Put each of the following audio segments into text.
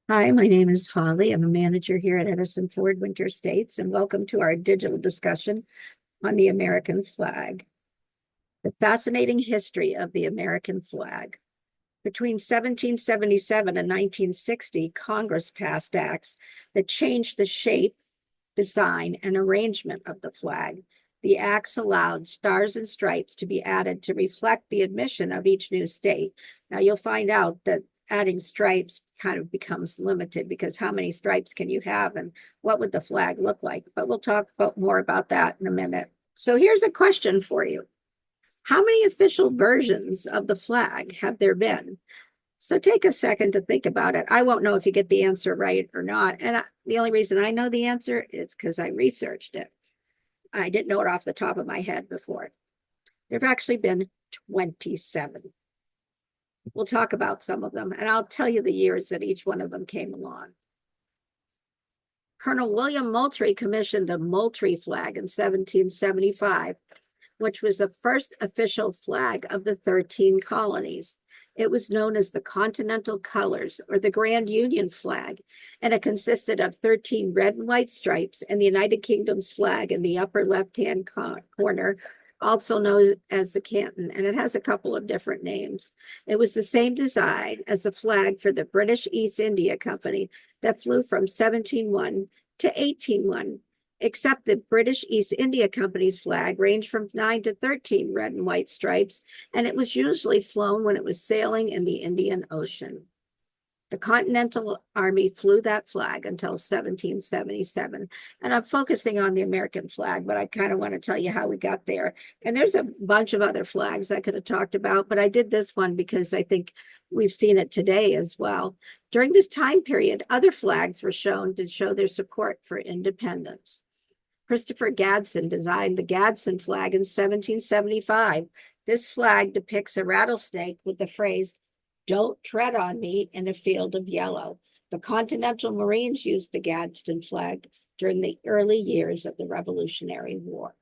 Hi, my name is Holly. I'm a manager here at Edison Ford Winter States, and welcome to our digital discussion on the American flag. The fascinating history of the American flag. Between 1777 and 1960, Congress passed acts that changed the shape, design, and arrangement of the flag. The acts allowed stars and stripes to be added to reflect the admission of each new state. Now, you'll find out that adding stripes kind of becomes limited because how many stripes can you have and what would the flag look like? But we'll talk more about that in a minute. So here's a question for you. How many official versions of the flag have there been? So take a second to think about it. I won't know if you get the answer right or not. And the only reason I know the answer is because I researched it. I didn't know it off the top of my head before. There have actually been 27. We'll talk about some of them, and I'll tell you the years that each one of them came along. Colonel William Moultrie commissioned the Moultrie flag in 1775, which was the first official flag of the 13 colonies. It was known as the Continental Colors, or the Grand Union flag, and it consisted of 13 red and white stripes and the United Kingdom's flag in the upper left-hand corner, also known as the canton, and it has a couple of different names. It was the same design as the flag for the British East India Company that flew from 1701 to 1801, except the British East India Company's flag ranged from 9 to 13 red and white stripes, and it was usually flown when it was sailing in the Indian Ocean. The Continental Army flew that flag until 1777. And I'm focusing on the American flag, but I kind of want to tell you how we got there. And there's a bunch of other flags I could have talked about, but I did this one because I think we've seen it today as well. During this time period, other flags were shown to show their support for independence. Christopher Gadsden designed the Gadsden flag in 1775. This flag depicts a rattlesnake with the phrase, "Don't tread on me," in a field of yellow. The Continental Marines used the Gadsden flag during the early years of the Revolutionary War.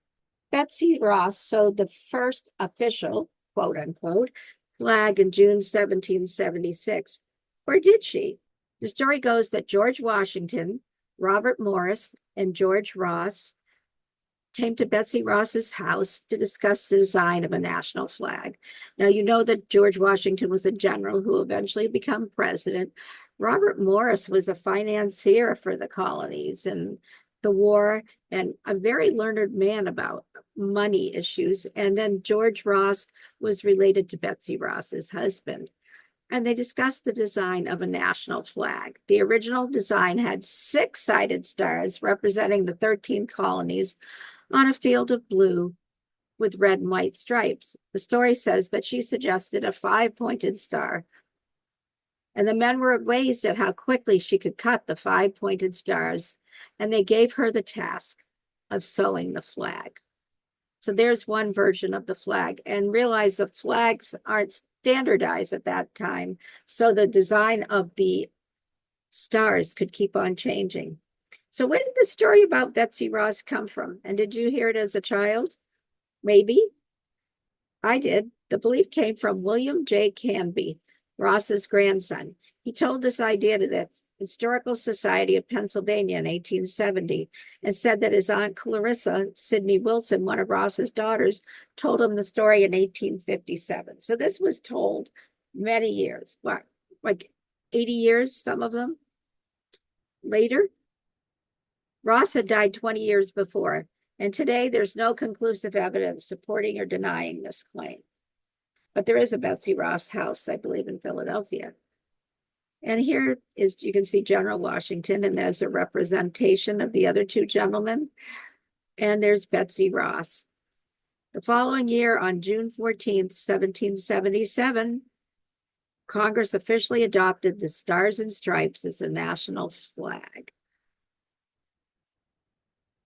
Betsy Ross sewed the first official, quote unquote, flag in June 1776. Or did she? The story goes that George Washington, Robert Morris, and George Ross came to Betsy Ross's house to discuss the design of a national flag. Now, you know that George Washington was a general who eventually became president. Robert Morris was a financier for the colonies and the war, and a very learned man about money issues. And then George Ross was related to Betsy Ross's husband. And they discussed the design of a national flag. The original design had six-sided stars representing the 13 colonies on a field of blue with red and white stripes. The story says that she suggested a five-pointed star, and the men were amazed at how quickly she could cut the five-pointed stars, and they gave her the task of sewing the flag. So there's one version of the flag, and realize the flags aren't standardized at that time, so the design of the stars could keep on changing. So where did the story about Betsy Ross come from? And did you hear it as a child? Maybe. I did. The belief came from William J. Canby, Ross's grandson. He told this idea to the Historical Society of Pennsylvania in 1870 and said that his aunt Clarissa Sidney Wilson, one of Ross's daughters, told him the story in 1857. So this was told many years, what, like 80 years, some of them later? Ross had died 20 years before, and today there's no conclusive evidence supporting or denying this claim. But there is a Betsy Ross house, I believe, in Philadelphia. And here is, you can see General Washington, and there's a representation of the other two gentlemen. And there's Betsy Ross. The following year, on June 14th, 1777, Congress officially adopted the Stars and Stripes as a national flag.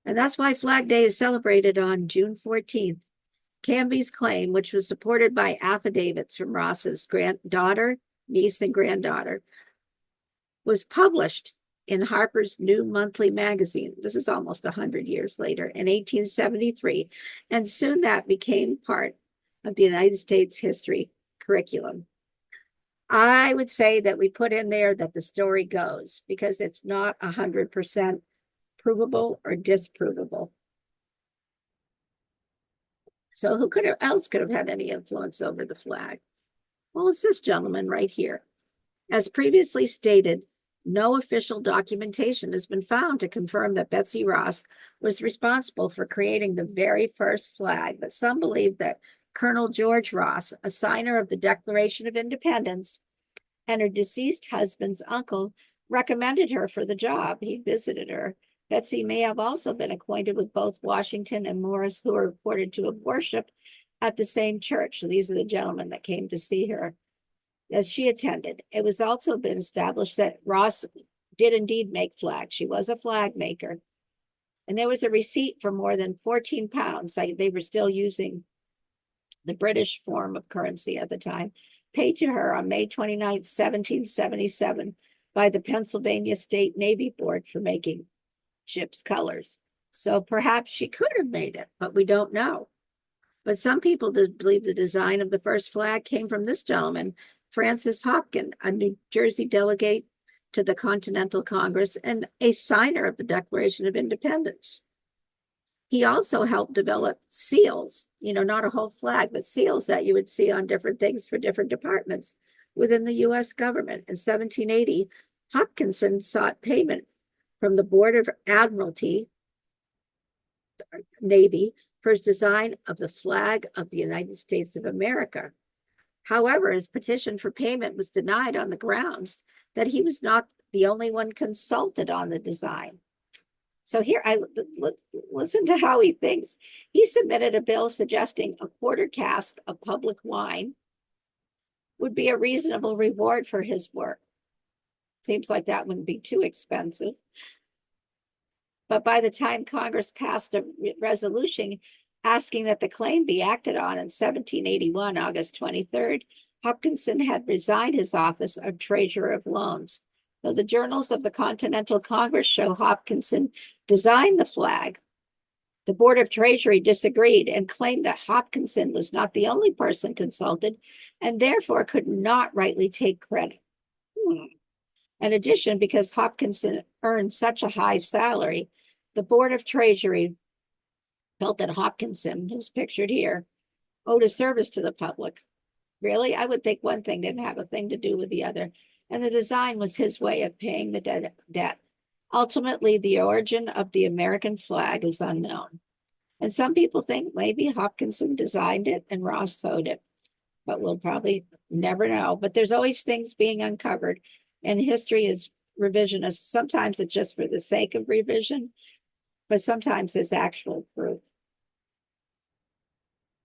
And that's why Flag Day is celebrated on June 14th. Canby's claim, which was supported by affidavits from Ross's granddaughter, niece, and granddaughter, was published in Harper's New Monthly Magazine. This is almost 100 years later, in 1873, and soon that became part of the United States history curriculum. I would say that we put in there that the story goes because it's not 100% provable or disprovable. So who else could have had any influence over the flag? Well, it's this gentleman right here. As previously stated, no official documentation has been found to confirm that Betsy Ross was responsible for creating the very first flag, but some believe that Colonel George Ross, a signer of the Declaration of Independence, and her deceased husband's uncle recommended her for the job. He visited her. Betsy may have also been acquainted with both Washington and Morris, who are reported to have worshiped at the same church. So these are the gentlemen that came to see her as she attended. It was also been established that Ross did indeed make flags. She was a flag maker. And there was a receipt for more than 14 pounds. They were still using the British form of currency at the time, paid to her on May 29, 1777, by the Pennsylvania State Navy Board for making ship's colors. So perhaps she could have made it, but we don't know. But some people believe the design of the first flag came from this gentleman, Francis Hopkins, a New Jersey delegate to the Continental Congress and a signer of the Declaration of Independence. He also helped develop seals, not a whole flag, but seals that you would see on different things for different departments within the U.S. government. In 1780, Hopkinson sought payment from the Board of Admiralty, Navy, for his design of the flag of the United States of America. However, his petition for payment was denied on the grounds that he was not the only one consulted on the design. So here, listen to how he thinks. He submitted a bill suggesting a quarter cask of public wine would be a reasonable reward for his work. Seems like that wouldn't be too expensive. But by the time Congress passed a resolution asking that the claim be acted on in 1781, August 23rd, Hopkinson had resigned his office of Treasurer of Loans. Though the journals of the Continental Congress show Hopkinson designed the flag, the Board of Treasury disagreed and claimed that Hopkinson was not the only person consulted and therefore could not rightly take credit. In addition, because Hopkinson earned such a high salary, the Board of Treasury felt that Hopkinson, who's pictured here, owed a service to the public. Really? I would think one thing didn't have a thing to do with the other. And the design was his way of paying the debt. Ultimately, the origin of the American flag is unknown. And some people think maybe Hopkinson designed it and Ross sewed it, but we'll probably never know. But there's always things being uncovered, and history is revisionist. Sometimes it's just for the sake of revision, but sometimes there's actual proof.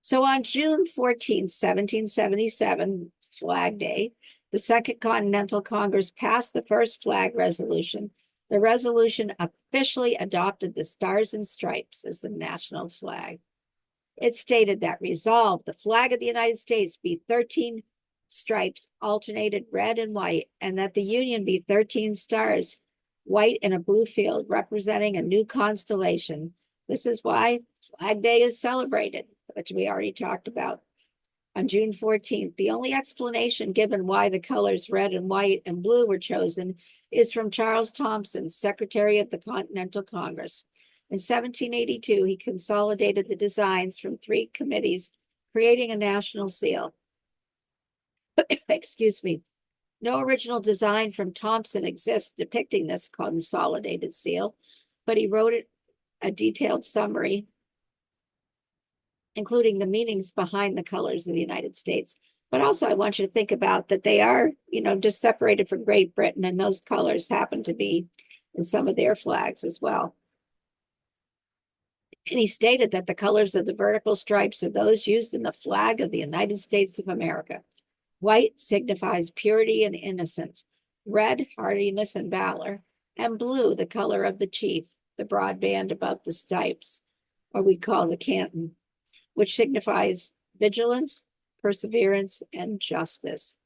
So on June 14, 1777, Flag Day, the Second Continental Congress passed the first flag resolution. The resolution officially adopted the Stars and Stripes as the national flag. It stated that resolved the flag of the United States be 13 stripes, alternated red and white, and that the Union be 13 stars, white in a blue field, representing a new constellation. This is why Flag Day is celebrated, which we already talked about. On June 14th, the only explanation given why the colors red and white and blue were chosen is from Charles Thompson, Secretary of the Continental Congress. In 1782, he consolidated the designs from 3 committees, creating a national seal. Excuse me. No original design from Thompson exists depicting this consolidated seal, but he wrote a detailed summary including the meanings behind the colors of the United States. But also I want you to think about that they are, just separated from Great Britain, and those colors happen to be in some of their flags as well. And he stated that the colors of the vertical stripes are those used in the flag of the United States of America. White signifies purity and innocence, red, hardiness and valor, and blue, the color of the chief, the broad band above the stripes, or we call the canton, which signifies vigilance, perseverance, and justice.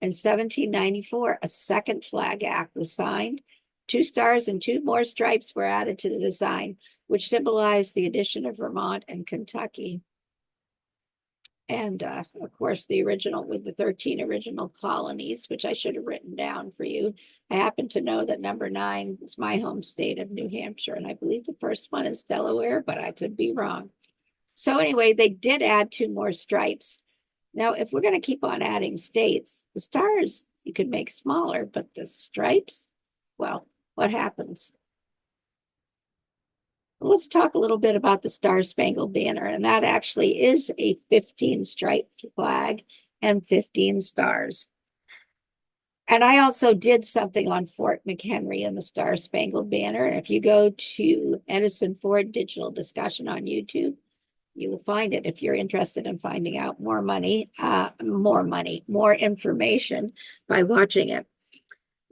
In 1794, a second flag act was signed. 2 stars and 2 more stripes were added to the design, which symbolized the addition of Vermont and Kentucky. And of course, the original with the 13 original colonies, which I should have written down for you. I happen to know that number 9 is my home state of New Hampshire, and I believe the first one is Delaware, but I could be wrong. So anyway, they did add 2 more stripes. Now, if we're going to keep on adding states, the stars you could make smaller, but the stripes, well, what happens? Let's talk a little bit about the Star Spangled Banner, and that actually is a 15 stripe flag and 15 stars. And I also did something on Fort McHenry and the Star Spangled Banner. And if you go to Edison Ford Digital Discussion on YouTube, you will find it if you're interested in finding out more information by watching it.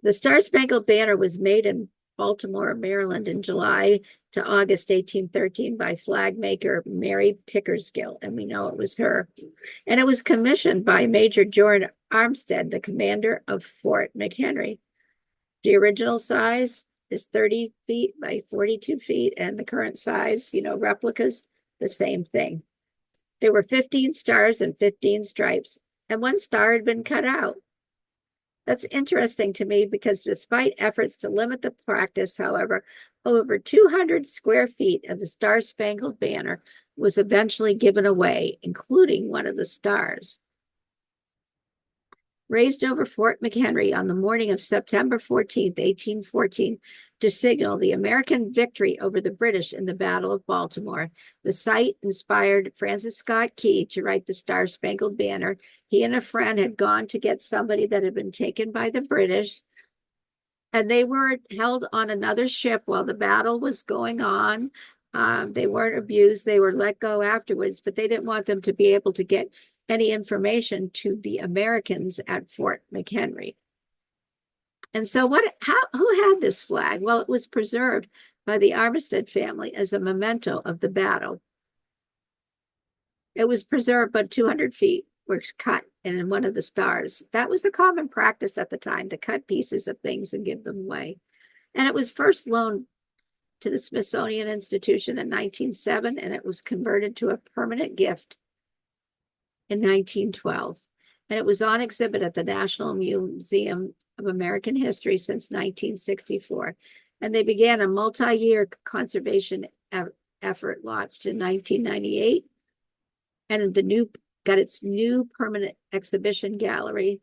The Star Spangled Banner was made in Baltimore, Maryland in July to August 1813 by flag maker Mary Pickersgill, and we know it was her. And it was commissioned by Major George Armstead, the commander of Fort McHenry. The original size is 30 feet by 42 feet, and the current size, replicas, the same thing. There were 15 stars and 15 stripes, and 1 star had been cut out. That's interesting to me because despite efforts to limit the practice, however, over 200 square feet of the Star Spangled Banner was eventually given away, including one of the stars. Raised over Fort McHenry on the morning of September 14th, 1814, to signal the American victory over the British in the Battle of Baltimore. The site inspired Francis Scott Key to write the Star Spangled Banner. He and a friend had gone to get somebody that had been taken by the British, and they were held on another ship while the battle was going on. They weren't abused. They were let go afterwards, but they didn't want them to be able to get any information to the Americans at Fort McHenry. And so who had this flag? Well, it was preserved by the Armistead family as a memento of the battle. It was preserved, but 200 feet were cut in one of the stars. That was the common practice at the time, to cut pieces of things and give them away. And it was first loaned to the Smithsonian Institution in 1907, and it was converted to a permanent gift in 1912. And it was on exhibit at the National Museum of American History since 1964. And they began a multi-year conservation effort launched in 1998. And got its new permanent exhibition gallery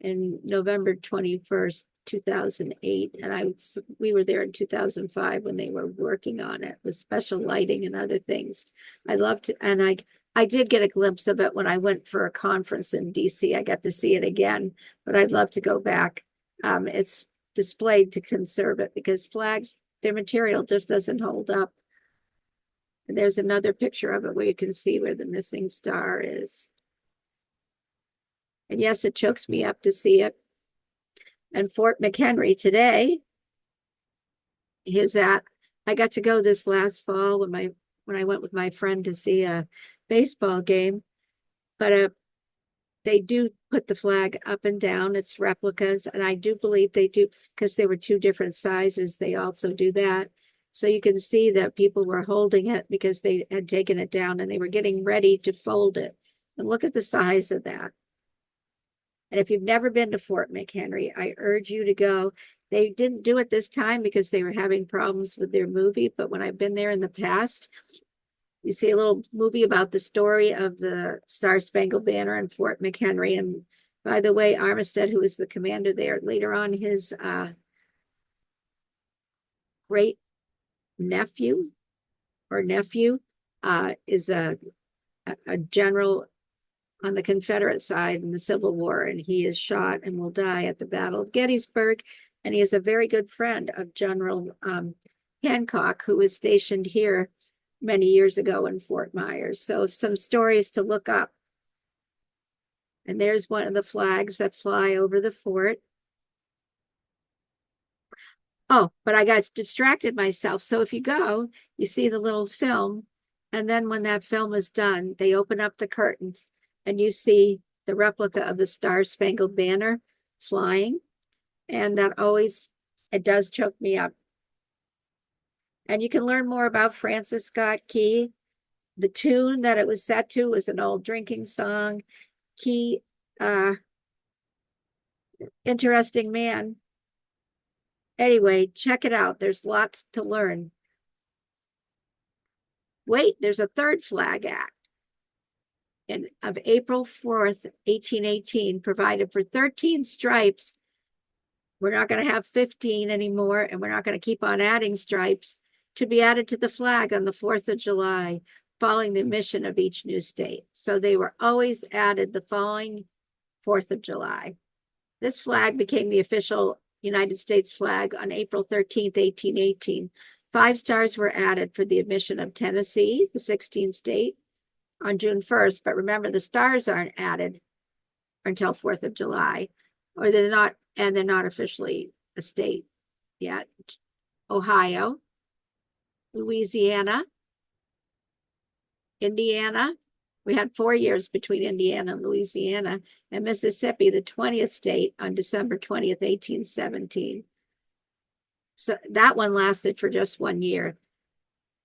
in November 21st, 2008. And we were there in 2005 when they were working on it with special lighting and other things. I did get a glimpse of it when I went for a conference in DC. I got to see it again, but I'd love to go back. It's displayed to conserve it because flags, their material just doesn't hold up. And there's another picture of it where you can see where the missing star is. And yes, it chokes me up to see it. And Fort McHenry today I got to go this last fall when I went with my friend to see a baseball game, but they do put the flag up and down. It's replicas, and I do believe they do, because they were 2 different sizes. They also do that. So you can see that people were holding it because they had taken it down and they were getting ready to fold it. And look at the size of that. And if you've never been to Fort McHenry, I urge you to go. They didn't do it this time because they were having problems with their movie, but when I've been there in the past, you see a little movie about the story of the Star Spangled Banner and Fort McHenry. And by the way, Armistead, who was the commander there, later on his great nephew is a general on the Confederate side in the Civil War, and he is shot and will die at the Battle of Gettysburg. And he is a very good friend of General Hancock, who was stationed here many years ago in Fort Myers. So some stories to look up. And there's one of the flags that fly over the fort. Oh, but I got distracted myself. So if you go, you see the little film. And then when that film is done, they open up the curtains and you see the replica of the Star Spangled Banner flying. And it does choke me up. And you can learn more about Francis Scott Key the tune that it was set to was an old drinking song. Key, interesting man. Anyway, check it out. There's lots to learn. Wait, there's a third flag act of April 4th, 1818, provided for 13 stripes. We're not going to have 15 anymore, and we're not going to keep on adding stripes to be added to the flag on the 4th of July, following the mission of each new state. So they were always added the following 4th of July. This flag became the official United States flag on April 13th, 1818. 5 stars were added for the admission of Tennessee, the 16th state, on June 1st. But remember, the stars aren't added until 4th of July, or they're not officially a state yet. Ohio, Louisiana, Indiana. We had 4 years between Indiana and Louisiana, and Mississippi, the 20th state, on December 20th, 1817. So that one lasted for just 1 year.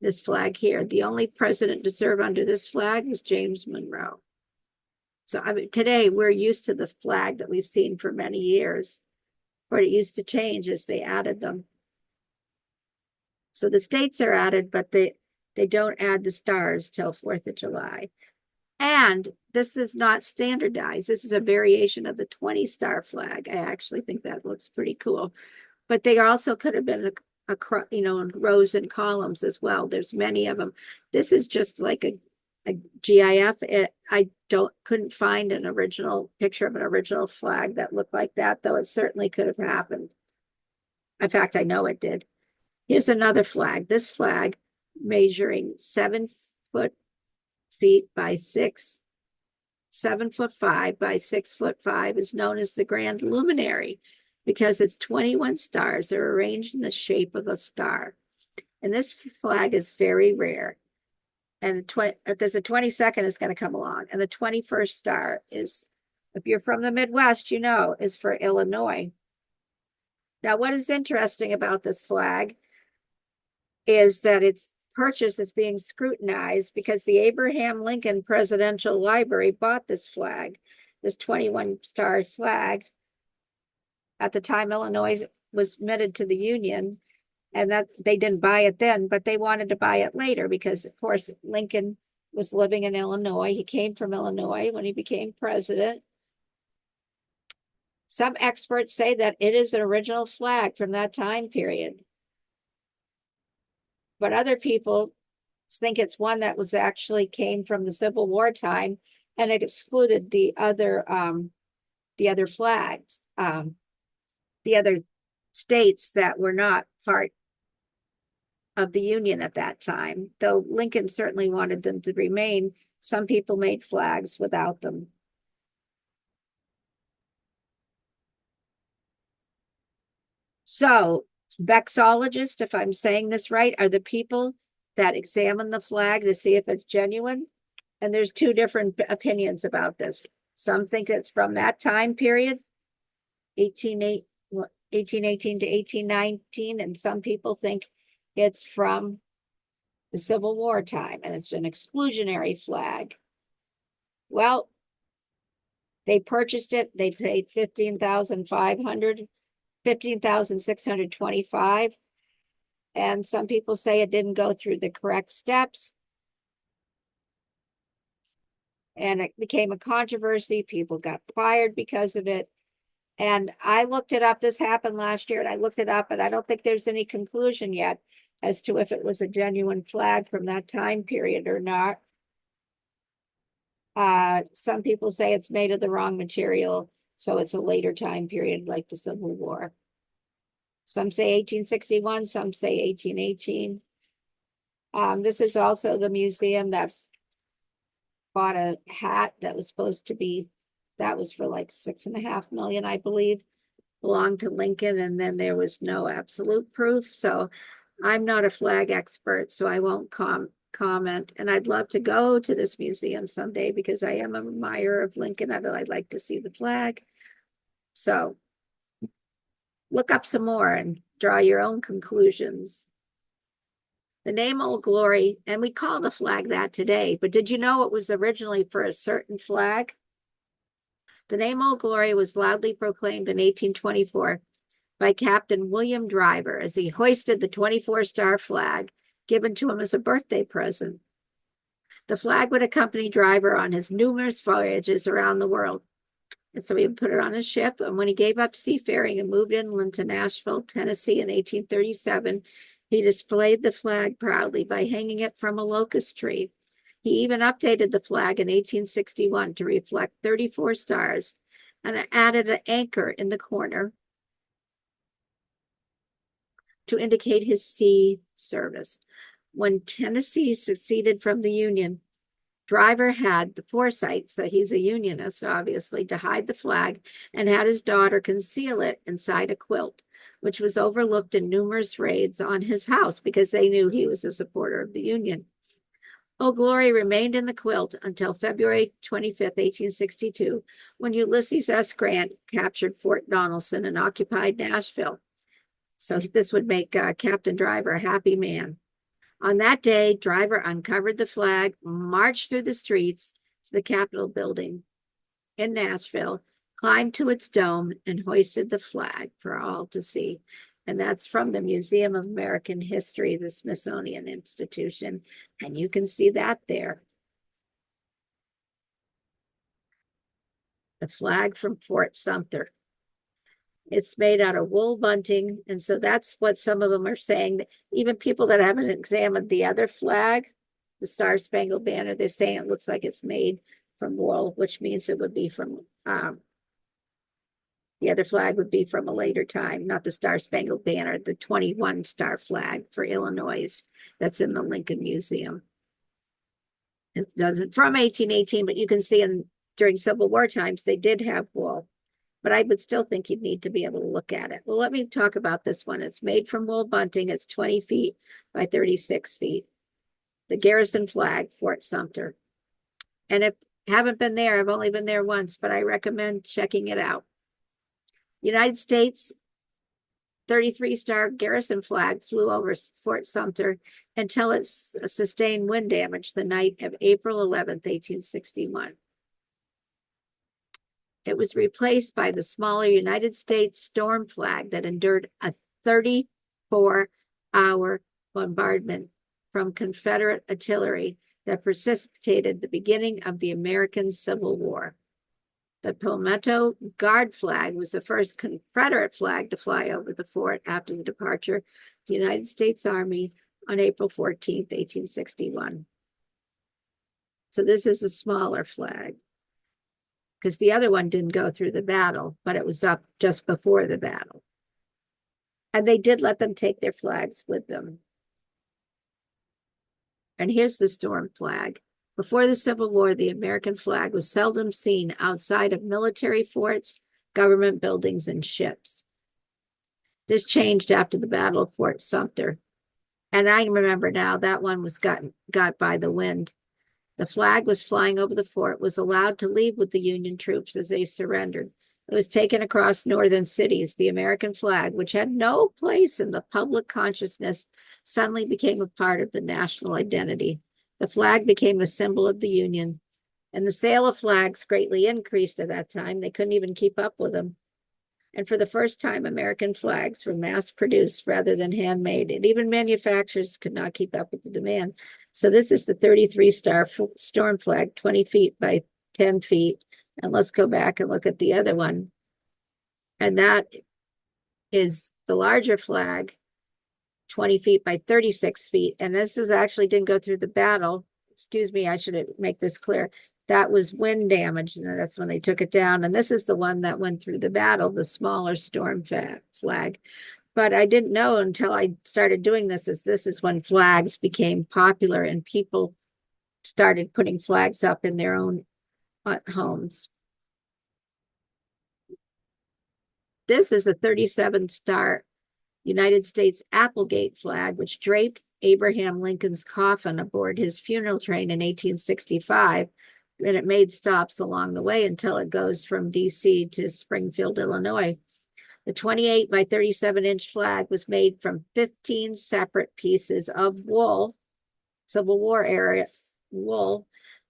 This flag here, the only president to serve under this flag was James Monroe. So I mean, today we're used to the flag that we've seen for many years, but it used to change as they added them. So the states are added, but they don't add the stars till 4th of July. And this is not standardized. This is a variation of the 20-star flag. I actually think that looks pretty cool. But they also could have been in rows and columns as well. There's many of them. This is just like a GIF. I couldn't find an original picture of an original flag that looked like that, though it certainly could have happened. In fact, I know it did. Here's another flag. This flag, measuring 7 feet by 7'5" by 6'5", is known as the Grand Luminary because its 21 stars are arranged in the shape of a star. And this flag is very rare. And there's a 22nd is going to come along. And the 21st star is, if you're from the Midwest, is for Illinois. Now, what is interesting about this flag is that its purchase is being scrutinized because the Abraham Lincoln Presidential Library bought this flag, this 21-star flag, at the time Illinois was admitted to the Union, and that they didn't buy it then, but they wanted to buy it later because, of course, Lincoln was living in Illinois. He came from Illinois when he became president. Some experts say that it is an original flag from that time period. But other people think it's one that was actually came from the Civil War time, and it excluded the other flags, the other states that were not part of the Union at that time. Though Lincoln certainly wanted them to remain, some people made flags without them. So, vexologists, if I'm saying this right, are the people that examine the flag to see if it's genuine. And there's 2 different opinions about this. Some think it's from that time period, 1818 to 1819, and some people think it's from the Civil War time, and it's an exclusionary flag. Well, they purchased it. They paid $15,625. And some people say it didn't go through the correct steps. And it became a controversy. People got fired because of it. And I looked it up. This happened last year, and I looked it up, and I don't think there's any conclusion yet as to if it was a genuine flag from that time period or not. Some people say it's made of the wrong material, so it's a later time period like the Civil War. Some say 1861, some say 1818. This is also the museum that bought a hat that was supposed to be, that was for like $6.5 million, I believe, belonged to Lincoln, and then there was no absolute proof. So I'm not a flag expert, so I won't comment. And I'd love to go to this museum someday because I am an admirer of Lincoln, and I'd like to see the flag. So look up some more and draw your own conclusions. The name Old Glory, and we call the flag that today, but did you know it was originally for a certain flag? The name Old Glory was loudly proclaimed in 1824 by Captain William Driver as he hoisted the 24-star flag given to him as a birthday present. The flag would accompany Driver on his numerous voyages around the world. And so he would put it on his ship. And when he gave up seafaring and moved inland to Nashville, Tennessee in 1837, he displayed the flag proudly by hanging it from a locust tree. He even updated the flag in 1861 to reflect 34 stars and added an anchor in the corner to indicate his sea service. When Tennessee seceded from the Union, Driver had the foresight, so he's a Unionist, obviously, to hide the flag and had his daughter conceal it inside a quilt, which was overlooked in numerous raids on his house because they knew he was a supporter of the Union. Old Glory remained in the quilt until February 25th, 1862, when Ulysses S. Grant captured Fort Donelson and occupied Nashville. So this would make Captain Driver a happy man. On that day, Driver uncovered the flag, marched through the streets to the Capitol building in Nashville, climbed to its dome, and hoisted the flag for all to see. And that's from the Museum of American History, the Smithsonian Institution. And you can see that there. The flag from Fort Sumter. It's made out of wool bunting. And so that's what some of them are saying. Even people that haven't examined the other flag, the Star Spangled Banner, they're saying it looks like it's made from wool, which means it would be from, the other flag would be from a later time, not the Star Spangled Banner, the 21 star flag for Illinois that's in the Lincoln Museum. It doesn't from 1818, but you can see during Civil War times, they did have wool. But I would still think you'd need to be able to look at it. Well, let me talk about this one. It's made from wool bunting. It's 20 feet by 36 feet. The garrison flag, Fort Sumter. And if you haven't been there, I've only been there once, but I recommend checking it out. United States 33-star garrison flag flew over Fort Sumter until it sustained wind damage the night of April 11th, 1861. It was replaced by the smaller United States storm flag that endured a 34-hour bombardment from Confederate artillery that precipitated the beginning of the American Civil War. The Palmetto Guard flag was the first Confederate flag to fly over the fort after the departure of the United States Army on April 14th, 1861. So this is a smaller flag, because the other one didn't go through the battle, but it was up just before the battle. And they did let them take their flags with them. And here's the storm flag. Before the Civil War, the American flag was seldom seen outside of military forts, government buildings, and ships. This changed after the Battle of Fort Sumter. And I remember now that one was got by the wind. The flag was flying over the fort, was allowed to leave with the Union troops as they surrendered. It was taken across northern cities. The American flag, which had no place in the public consciousness, suddenly became a part of the national identity. The flag became a symbol of the Union, and the sale of flags greatly increased at that time. They couldn't even keep up with them. And for the first time, American flags were mass-produced rather than handmade, and even manufacturers could not keep up with the demand. So this is the 33-star storm flag, 20 feet by 10 feet. And let's go back and look at the other one. And that is the larger flag, 20 feet by 36 feet. And this was actually didn't go through the battle. Excuse me, I should make this clear. That was wind damage, and that's when they took it down. And this is the one that went through the battle, the smaller storm flag. But I didn't know until I started doing this is when flags became popular and people started putting flags up in their own homes. This is a 37-star United States Applegate flag, which draped Abraham Lincoln's coffin aboard his funeral train in 1865. And it made stops along the way until it goes from D.C. to Springfield, Illinois. The 28 by 37-inch flag was made from 15 separate pieces of wool, Civil War era wool,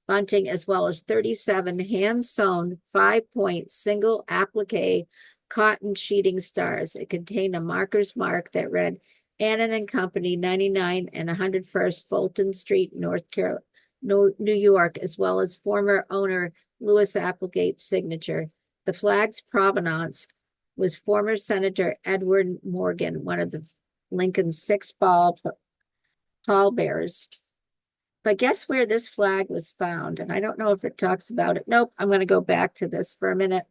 bunting, as well as 37 hand-sewn 5-point single applique cotton sheeting stars. It contained a marker's mark that read Annan and Company, 99 and 101st Fulton Street, New York, as well as former owner Louis Applegate's signature. The flag's provenance was former Senator Edward Morgan, one of the Lincoln's 6 pallbearers. But guess where this flag was found? And I don't know if it talks about it. Nope, I'm going to go back to this for a minute.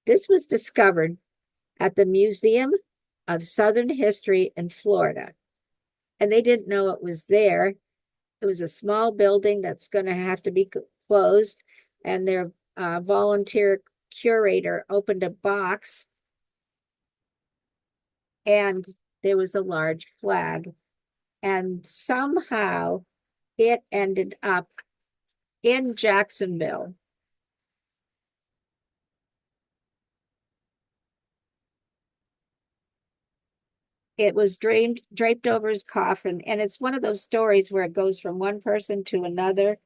This was discovered at the Museum of Southern History in Florida. And they didn't know it was there. It was a small building that's going to have to be closed. And their volunteer curator opened a box. And there was a large flag. And somehow it ended up in Jacksonville. It was draped over his coffin, and it's one of those stories where it goes from one person to another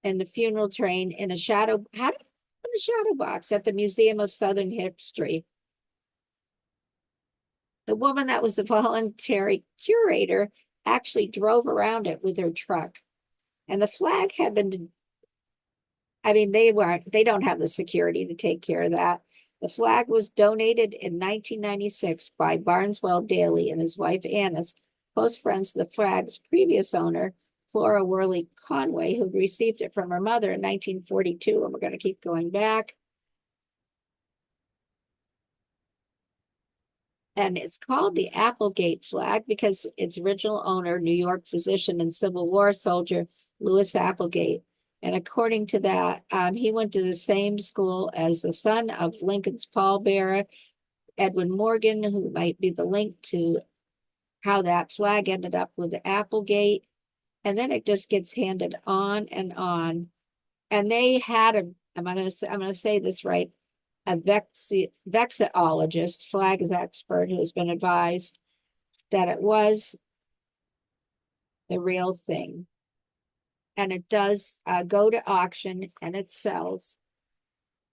in the funeral train in a shadow. How did in a shadow box at the Museum of Southern History? The woman that was the voluntary curator actually drove around it with her truck. And the flag had been, I mean, they don't have the security to take care of that. The flag was donated in 1996 by Barneswell Daly and his wife Annis, close friends of the flag's previous owner, Flora Worley Conway, who received it from her mother in 1942. And we're going to keep going back. And it's called the Applegate flag because its original owner, New York physician and Civil War soldier, Louis Applegate. And according to that, he went to the same school as the son of Lincoln's pallbearer, Edwin Morgan, who might be the link to how that flag ended up with the Applegate. And then it just gets handed on and on. And they had I'm going to say this right, a vexillologist, flag expert, who has been advised that it was the real thing. And it does go to auction, and it sells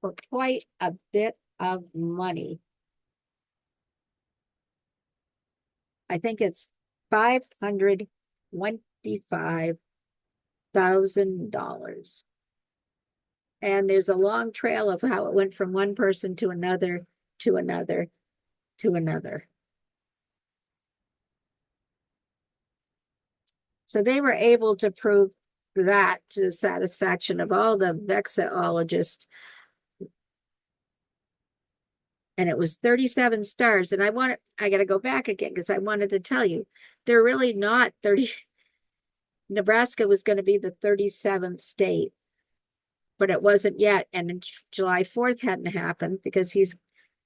for quite a bit of money. I think it's $525,000. And there's a long trail of how it went from one person to another, to another, to another. So they were able to prove that to the satisfaction of all the vexillologists. And it was 37 stars. And I got to go back again because I wanted to tell you, they're really not 30. Nebraska was going to be the 37th state, but it wasn't yet. And July 4th hadn't happened because he's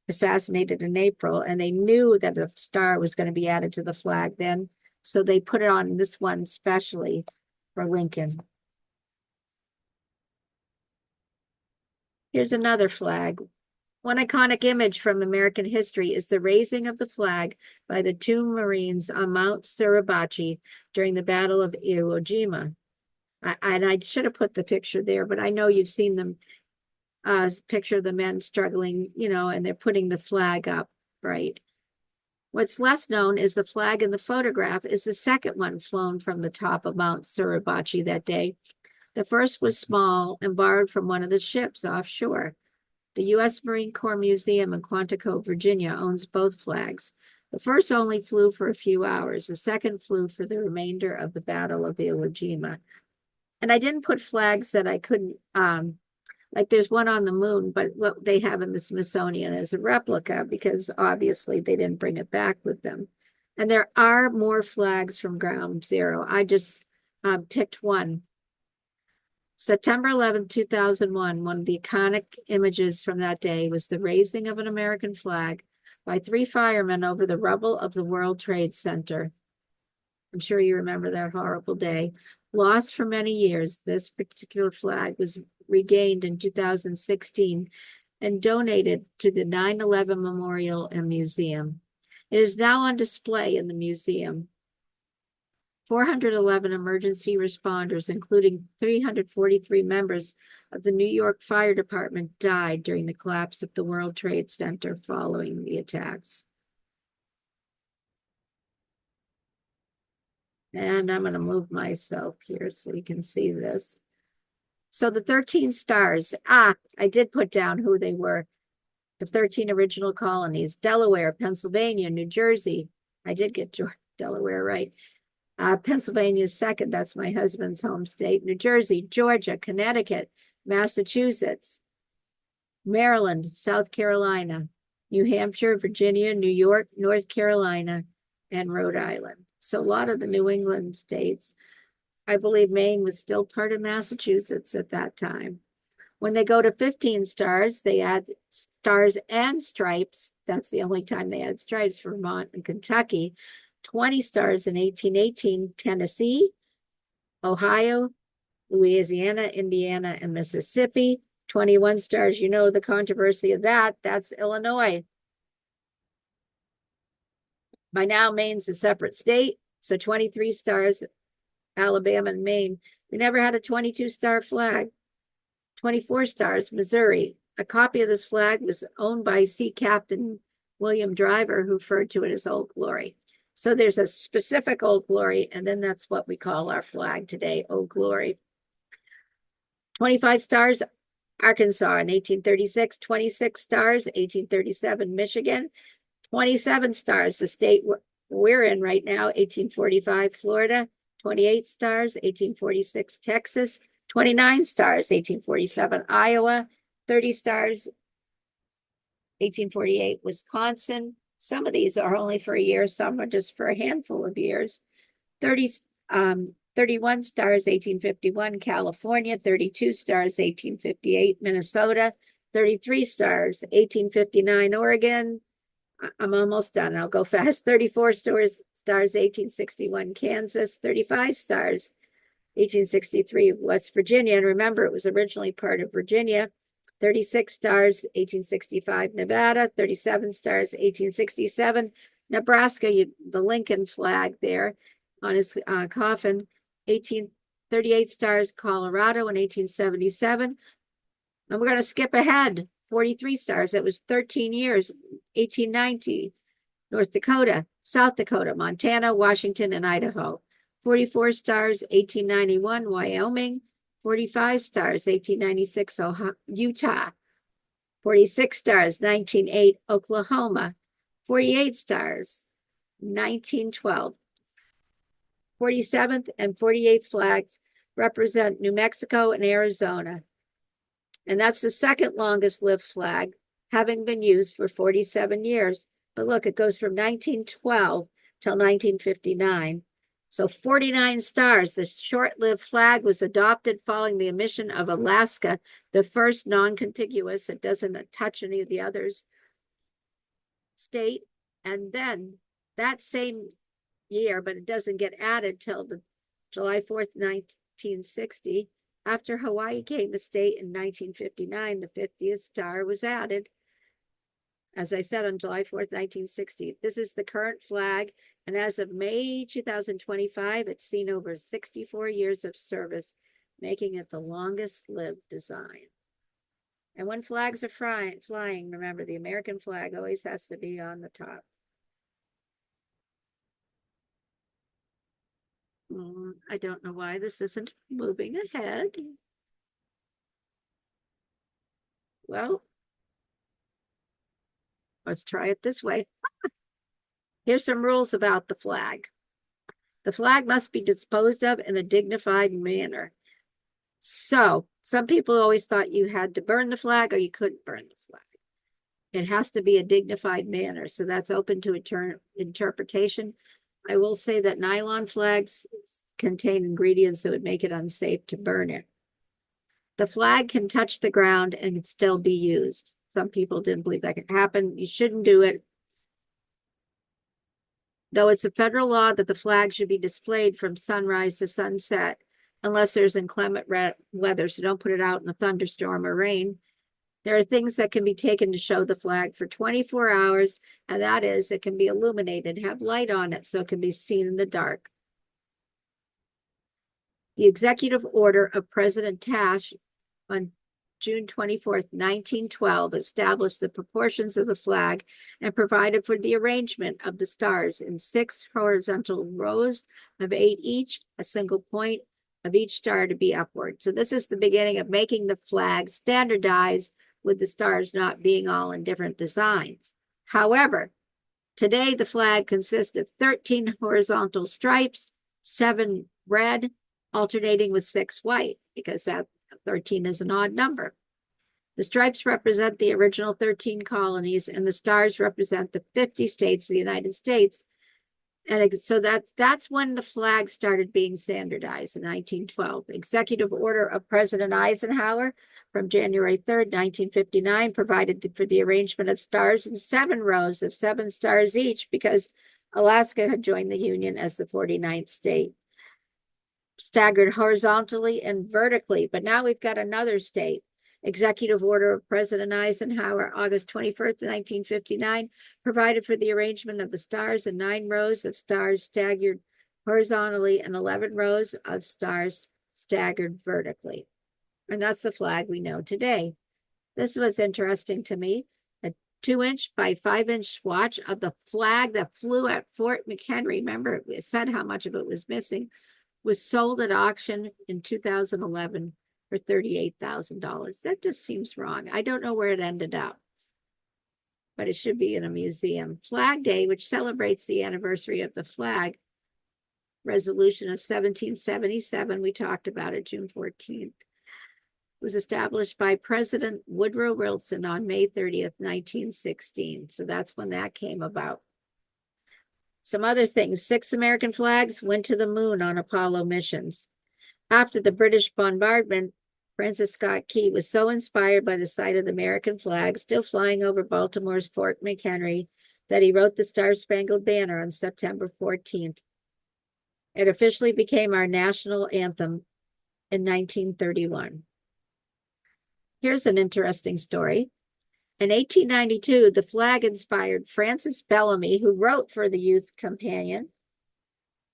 assassinated in April, and they knew that a star was going to be added to the flag then. So they put it on this one specially for Lincoln. Here's another flag. One iconic image from American history is the raising of the flag by the two Marines on Mount Suribachi during the Battle of Iwo Jima. And I should have put the picture there, but I know you've seen them picture the men struggling, and they're putting the flag up, right? What's less known is the flag in the photograph is the second one flown from the top of Mount Suribachi that day. The first was small and borrowed from one of the ships offshore. The U.S. Marine Corps Museum in Quantico, Virginia, owns both flags. The first only flew for a few hours. The second flew for the remainder of the Battle of Iwo Jima. And I didn't put flags that I couldn't, like there's one on the moon, but what they have in the Smithsonian is a replica because obviously they didn't bring it back with them. And there are more flags from Ground Zero. I just picked one. September 11, 2001, one of the iconic images from that day was the raising of an American flag by 3 firemen over the rubble of the World Trade Center. I'm sure you remember that horrible day. Lost for many years, this particular flag was regained in 2016 and donated to the 9/11 Memorial and Museum. It is now on display in the museum. 411 emergency responders, including 343 members of the New York Fire Department, died during the collapse of the World Trade Center following the attacks. And I'm going to move myself here so you can see this. So the 13 stars, I did put down who they were. The 13 original colonies: Delaware, Pennsylvania, New Jersey. I did get Delaware right. Pennsylvania's second, that's my husband's home state. New Jersey, Georgia, Connecticut, Massachusetts, Maryland, South Carolina, New Hampshire, Virginia, New York, North Carolina, and Rhode Island. So a lot of the New England states. I believe Maine was still part of Massachusetts at that time. When they go to 15 stars, they add stars and stripes. That's the only time they add stripes for Vermont and Kentucky. 20 stars in 1818, Tennessee, Ohio, Louisiana, Indiana, and Mississippi. 21 stars, you know the controversy of that. That's Illinois. By now, Maine's a separate state, so 23 stars, Alabama and Maine. We never had a 22-star flag. 24 stars, Missouri. A copy of this flag was owned by Sea Captain William Driver, who referred to it as Old Glory. So there's a specific Old Glory, and then that's what we call our flag today, Old Glory. 25 stars, Arkansas in 1836. 26 stars, 1837, Michigan. 27 stars, the state we're in right now, 1845, Florida. 28 stars, 1846, Texas. 29 stars, 1847, Iowa. 30 stars, 1848, Wisconsin. Some of these are only for a year, some are just for a handful of years. 31 stars, 1851, California. 32 stars, 1858, Minnesota. 33 stars, 1859, Oregon. I'm almost done. I'll go fast. 34 stars, 1861, Kansas. 35 stars, 1863, West Virginia. And remember, it was originally part of Virginia. 36 stars, 1865, Nevada. 37 stars, 1867, Nebraska. The Lincoln flag there on his coffin. 38 stars, Colorado in 1877. And we're going to skip ahead. 43 stars. That was 13 years. 1890, North Dakota, South Dakota, Montana, Washington, and Idaho. 44 stars, 1891, Wyoming. 45 stars, 1896, Utah. 46 stars, 1908, Oklahoma. 48 stars, 1912. 47th and 48th flags represent New Mexico and Arizona. And that's the second longest lived flag, having been used for 47 years. But look, it goes from 1912 till 1959. So 49 stars. The short-lived flag was adopted following the admission of Alaska, the first non-contiguous. It doesn't touch any of the others. State. And then that same year, but it doesn't get added till the July 4th, 1960. After Hawaii became a state in 1959, the 50th star was added, as I said, on July 4th, 1960. This is the current flag, and as of May 2025, it's seen over 64 years of service, making it the longest lived design. And when flags are flying, remember, the American flag always has to be on the top. I don't know why this isn't moving ahead. Well, let's try it this way. Here's some rules about the flag. The flag must be disposed of in a dignified manner. So some people always thought you had to burn the flag or you couldn't burn the flag. It has to be a dignified manner. So that's open to interpretation. I will say that nylon flags contain ingredients that would make it unsafe to burn it. The flag can touch the ground and can still be used. Some people didn't believe that could happen. You shouldn't do it. Though it's a federal law that the flag should be displayed from sunrise to sunset, unless there's inclement weather. So don't put it out in a thunderstorm or rain. There are things that can be taken to show the flag for 24 hours, and that is it can be illuminated, have light on it so it can be seen in the dark. The executive order of President Taft on June 24th, 1912, established the proportions of the flag and provided for the arrangement of the stars in 6 horizontal rows of 8 each, a single point of each star to be upward. So this is the beginning of making the flag standardized, with the stars not being all in different designs. However, today the flag consists of 13 horizontal stripes, 7 red, alternating with 6 white, because that 13 is an odd number. The stripes represent the original 13 colonies, and the stars represent the 50 states of the United States. And so that's when the flag started being standardized in 1912. Executive order of President Eisenhower from January 3rd, 1959, provided for the arrangement of stars in 7 rows of 7 stars each, because Alaska had joined the Union as the 49th state, staggered horizontally and vertically. But now we've got another state. Executive order of President Eisenhower, August 21st, 1959, provided for the arrangement of the stars in 9 rows of stars staggered horizontally and 11 rows of stars staggered vertically. And that's the flag we know today. This was interesting to me. A 2-inch by 5-inch swatch of the flag that flew at Fort McHenry, remember, it said how much of it was missing, was sold at auction in 2011 for $38,000. That just seems wrong. I don't know where it ended up, but it should be in a museum. Flag Day, which celebrates the anniversary of the flag resolution of 1777, we talked about it, June 14th, was established by President Woodrow Wilson on May 30th, 1916. So that's when that came about. Some other things: 6 American flags went to the moon on Apollo missions. After the British bombardment, Francis Scott Key was so inspired by the sight of the American flag still flying over Baltimore's Fort McHenry that he wrote the Star-Spangled Banner on September 14th. It officially became our national anthem in 1931. Here's an interesting story. In 1892, the flag inspired Francis Bellamy, who wrote for the Youth Companion,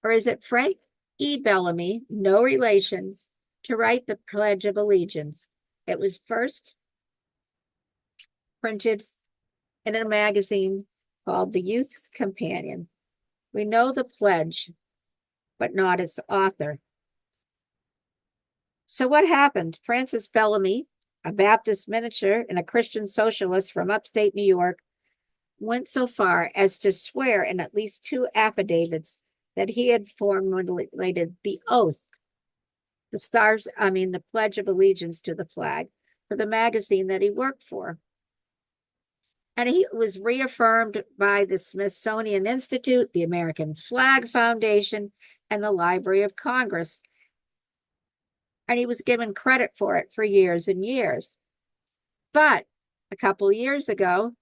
or is it Frank E. Bellamy, no relations, to write the Pledge of Allegiance. It was first printed in a magazine called the Youth Companion. We know the pledge, but not its author. So what happened? Francis Bellamy, a Baptist minister and a Christian socialist from upstate New York, went so far as to swear in at least 2 affidavits that he had formulated the oath, the Pledge of Allegiance to the flag, for the magazine that he worked for. And he was reaffirmed by the Smithsonian Institute, the American Flag Foundation, and the Library of Congress. And he was given credit for it for years and years. But a few years ago,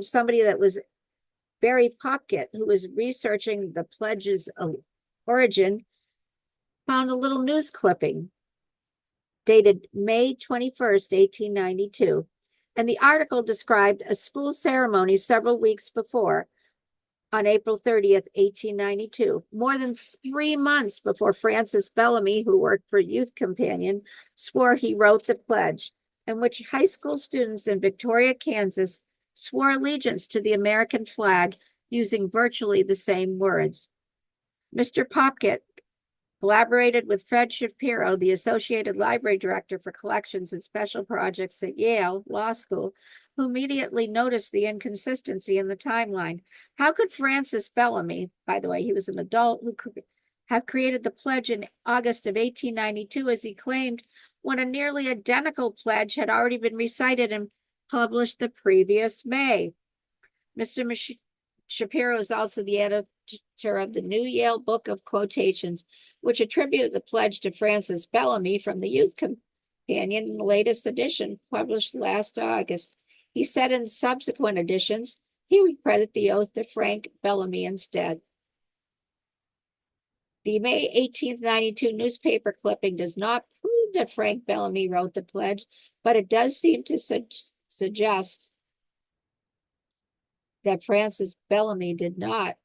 somebody that was Barry Popkett, who was researching the pledge's origin, found a little news clipping dated May 21st, 1892. And the article described a school ceremony several weeks before, on April 30th, 1892, more than 3 months before Francis Bellamy, who worked for Youth Companion, swore he wrote the pledge, in which high school students in Victoria, Kansas, swore allegiance to the American flag using virtually the same words. Mr. Popkett collaborated with Fred Shapiro, the Associated Library Director for Collections and Special Projects at Yale Law School, who immediately noticed the inconsistency in the timeline. How could Francis Bellamy, by the way, he was an adult, who could have created the pledge in August of 1892, as he claimed, when a nearly identical pledge had already been recited and published the previous May? Mr. Shapiro is also the editor of the New Yale Book of Quotations, which attributed the pledge to Francis Bellamy from the Youth Companion in the latest edition, published last August. He said in subsequent editions, he would credit the oath to Frank Bellamy instead. The May 18th, 92 newspaper clipping does not prove assumed that Frank Bellamy wrote the pledge, but it does seem to suggest that Francis Bellamy did not.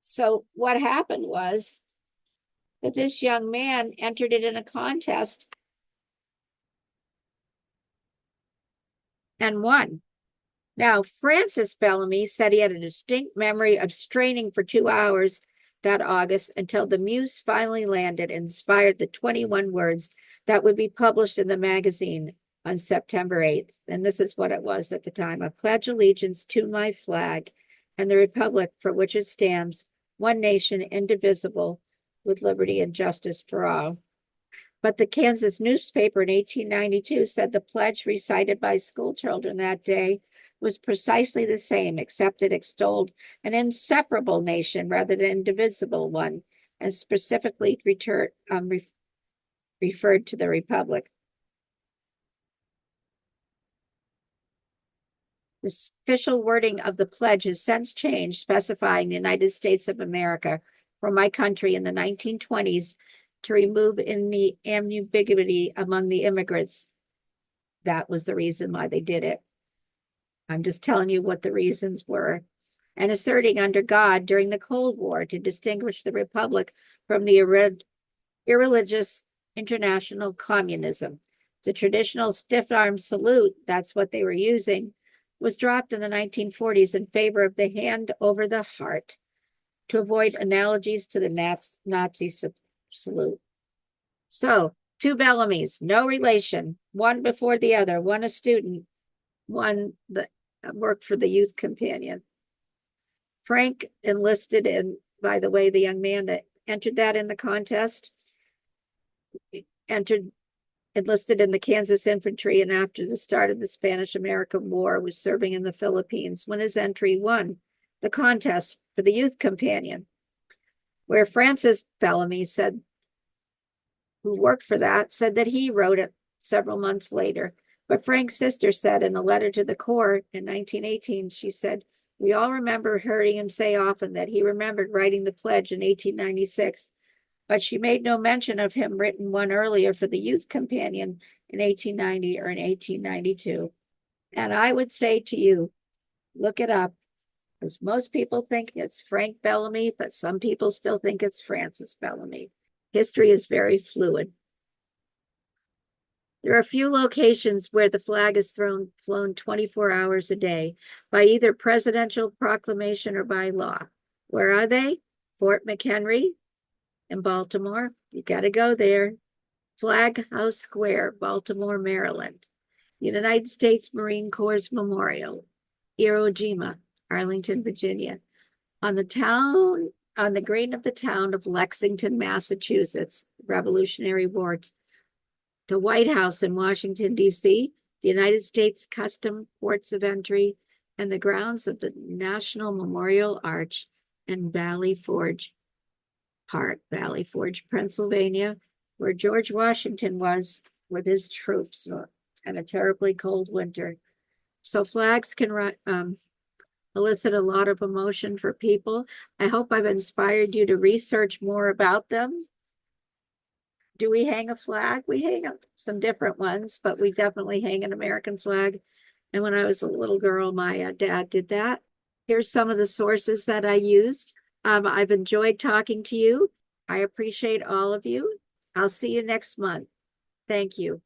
So what happened was that this young man entered it in a contest and won. Now, Francis Bellamy said he had a distinct memory of straining for 2 hours that August until the muse finally landed and inspired the 21 words that would be published in the magazine on September 8th. And this is what it was at the time: I pledge allegiance to my flag and the republic for which it stands, one nation, indivisible, with liberty and justice for all. But the Kansas newspaper in 1892 said the pledge recited by school children that day was precisely the same, except it extolled an inseparable nation rather than an indivisible one, and specifically referred to the republic. The official wording of the pledge has since changed, specifying the United States of America for my country in the 1920s to remove any ambiguity among the immigrants. That was the reason why they did it. I'm just telling you what the reasons were. And asserting under God during the Cold War to distinguish the republic from the irreligious international communism. The traditional stiff-arm salute, that's what they were using, was dropped in the 1940s in favor of the hand over the heart to avoid analogies to the Nazi salute. So, two Bellamys, no relation, one before the other, one a student, one that worked for the Youth Companion. Frank enlisted in, by the way, the young man that entered that in the contest, enlisted in the Kansas Infantry, and after the start of the Spanish-American War was serving in the Philippines when his entry won the contest for the Youth Companion, where Francis Bellamy said, who worked for that, said that he wrote it several months later. But Frank's sister said in a letter to the Corps in 1918, she said, we all remember hearing him say often that he remembered writing the pledge in 1896, but she made no mention of him written one earlier for the Youth Companion in 1890 or in 1892. And I would say to you, look it up, because most people think it's Frank Bellamy, but some people still think it's Francis Bellamy. History is very fluid. There are a few locations where the flag is flown 24 hours a day by either presidential proclamation or by law. Where are they? Fort McHenry in Baltimore. You got to go there. Flag House Square, Baltimore, Maryland. United States Marine Corps Memorial, Iwo Jima, Arlington, Virginia. On the green of the town of Lexington, Massachusetts, Revolutionary War. The White House in Washington, D.C., the United States Customs Ports of Entry, and the grounds of the National Memorial Arch in Valley Forge Park, Valley Forge, Pennsylvania, where George Washington was with his troops in a terribly cold winter. So flags can elicit a lot of emotion for people. I hope I've inspired you to research more about them. Do we hang a flag? We hang some different ones, but we definitely hang an American flag. And when I was a little girl, my dad did that. Here's some of the sources that I used. I've enjoyed talking to you. I appreciate all of you. I'll see you next month. Thank you.